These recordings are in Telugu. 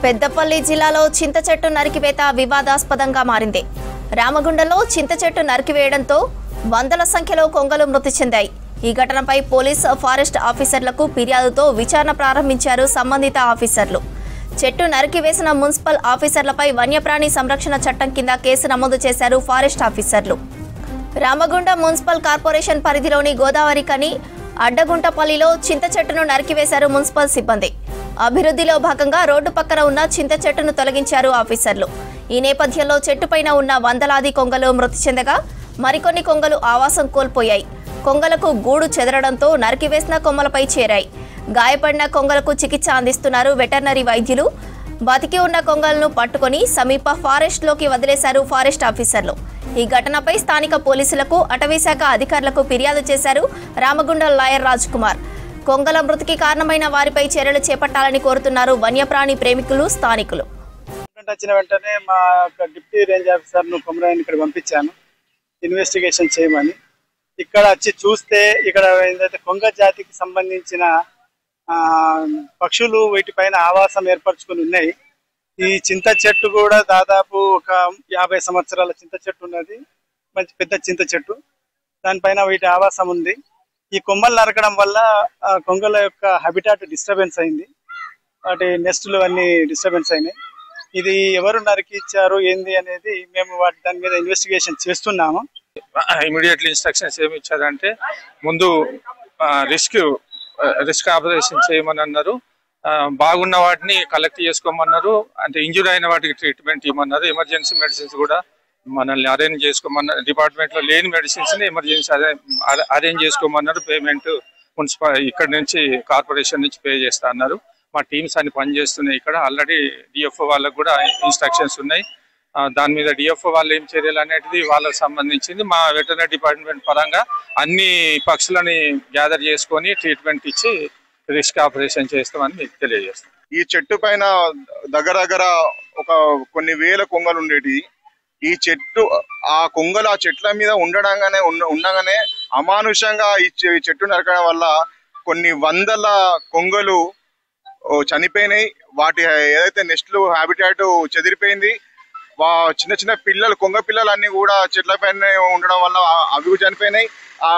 పెద్దపల్లి జిల్లాలో చింత చెట్టు నరికివేత వివాదాస్పదంగా మారింది. రామగుండంలో చింత చెట్టు నరికివేయడంతో వందల సంఖ్యలో కొంగలు మృతి చెందాయి. ఈ ఘటనపై పోలీస్ ఫారెస్ట్ ఆఫీసర్లకు ఫిర్యాదుతో విచారణ ప్రారంభించారు సంబంధిత ఆఫీసర్లు. చెట్టు నరికివేసిన మున్సిపల్ ఆఫీసర్లపై వన్యప్రాణి సంరక్షణ చట్టం కింద కేసు నమోదు చేశారు ఫారెస్ట్ ఆఫీసర్లు. రామగుండం మున్సిపల్ కార్పొరేషన్ పరిధిలోని గోదావరి కని అడ్డగుంటపల్లిలో చింత చెట్టును నరికివేశారు మున్సిపల్ సిబ్బంది. అభివృద్ధిలో భాగంగా రోడ్డు పక్కన ఉన్న చింత చెట్టును తొలగించారు ఆఫీసర్లు. ఈ నేపథ్యంలో చెట్టుపైన ఉన్న వందలాది కొంగలు మృతి చెందగా మరికొన్ని కొంగలు ఆవాసం కోల్పోయాయి. కొంగలకు గూడు చెదరడంతో నరికివేసిన కొమ్మలపై చేరాయి. గాయపడిన కొంగలకు చికిత్స అందిస్తున్నారు వెటర్నరీ వైద్యులు. బతికి ఉన్న కొంగలను పట్టుకొని సమీప ఫారెస్ట్లోకి వదిలేశారు ఫారెస్ట్ ఆఫీసర్లు. ఈ ఘటనపై స్థానిక పోలీసులకు, అటవీశాఖ అధికారులకు ఫిర్యాదు చేశారు రామగుండం లాయర్ రాజ్ కుమార్. కొంగల మృతికి కారణమైన వారిపై చర్యలు చేపట్టాలని కోరుతున్నారు వన్యప్రాణి ప్రేమికులు, స్థానికులు. వచ్చిన వెంటనే మా డిప్యూటీ రేంజ్ ఆఫీసర్ను కొమరాయిని ఇక్కడ పంపించాను ఇన్వెస్టిగేషన్ చేయమని. ఇక్కడ వచ్చి చూస్తే ఇక్కడ ఏదైతే కొంగ జాతికి సంబంధించిన పక్షులు వీటిపైన ఆవాసం ఏర్పరచుకుని ఉన్నాయి. ఈ చింత చెట్టు కూడా దాదాపు ఒక 50 సంవత్సరాల చింత చెట్టు ఉన్నది, మంచి పెద్ద చింత చెట్టు. దానిపైన వీటి ఆవాసం ఉంది. ఈ కొమ్మలు నరకడం వల్ల కొంగల యొక్క హ్యాబిటాట్ డిస్టర్బెన్స్ అయింది, వాటి నెస్టులు అన్ని డిస్టర్బెన్స్ అయినాయి. ఇది ఎవరు నరికిచ్చారు ఏంది అనేది మేము దాని మీద ఇన్వెస్టిగేషన్ చేస్తున్నాము. ఇమీడియట్లీ ఇన్స్ట్రక్షన్స్ ఏమి ఇచ్చారంటే, ముందు రిస్క్ ఆపరేషన్ చేయమని అన్నారు. బాగున్న వాటిని కలెక్ట్ చేసుకోమన్నారు. అంటే ఇంజూరీ అయిన వాటికి ట్రీట్మెంట్ ఇవ్వమన్నారు. ఎమర్జెన్సీ మెడిసిన్స్ కూడా మనల్ని అరేంజ్ చేసుకోమన్నారు. డిపార్ట్మెంట్లో లేని మెడిసిన్స్ ని ఎమర్జెన్సీ అరేంజ్ చేసుకోమన్నారు. పేమెంట్ మున్సిపల్ ఇక్కడ నుంచి కార్పొరేషన్ నుంచి పే చేస్తా అన్నారు. మా టీమ్స్ అన్ని పనిచేస్తున్నాయి. ఇక్కడ ఆల్రెడీ డిఎఫ్ఓ వాళ్ళకు కూడా ఇన్స్ట్రక్షన్స్ ఉన్నాయి. దాని మీద డిఎఫ్ఓ వాళ్ళు ఏం చర్యలు అనేది వాళ్ళకు సంబంధించింది. మా వెటర్నరీ డిపార్ట్మెంట్ పరంగా అన్ని పక్షులని గ్యాదర్ చేసుకొని ట్రీట్మెంట్ ఇచ్చి రిస్క్ ఆపరేషన్ చేస్తామని మీకు తెలియజేస్తాం. ఈ చెట్టు పైన దగ్గర ఒక కొన్ని వేల కొంగలు ఉండేటి. ఈ చెట్టు ఆ కొంగలు ఆ చెట్ల మీద ఉండగానే అమానుషంగా ఈ చెట్టు నరకడం వల్ల కొన్ని వందల కొంగలు చనిపోయినాయి. వాటి ఏదైతే నెస్ట్లు హ్యాబిటాట్ చెదిరిపోయింది. చిన్న చిన్న పిల్లలు, కొంగ పిల్లలు అన్ని కూడా చెట్ల పైన ఉండడం వల్ల అవి చనిపోయినాయి.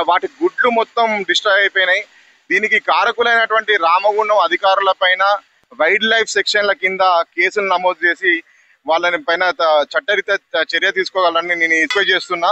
వాటి గుడ్లు మొత్తం డిస్ట్రాయ్ అయిపోయినాయి. దీనికి కారకులైనటువంటి రామగుండం అధికారుల పైన వైల్డ్ లైఫ్ సెక్షన్ల కింద కేసులు నమోదు చేసి వాళ్ళని పైన చట్టరీత్యా చర్య తీసుకోవాలని నేను రిక్వెస్ట్ చేస్తున్నా.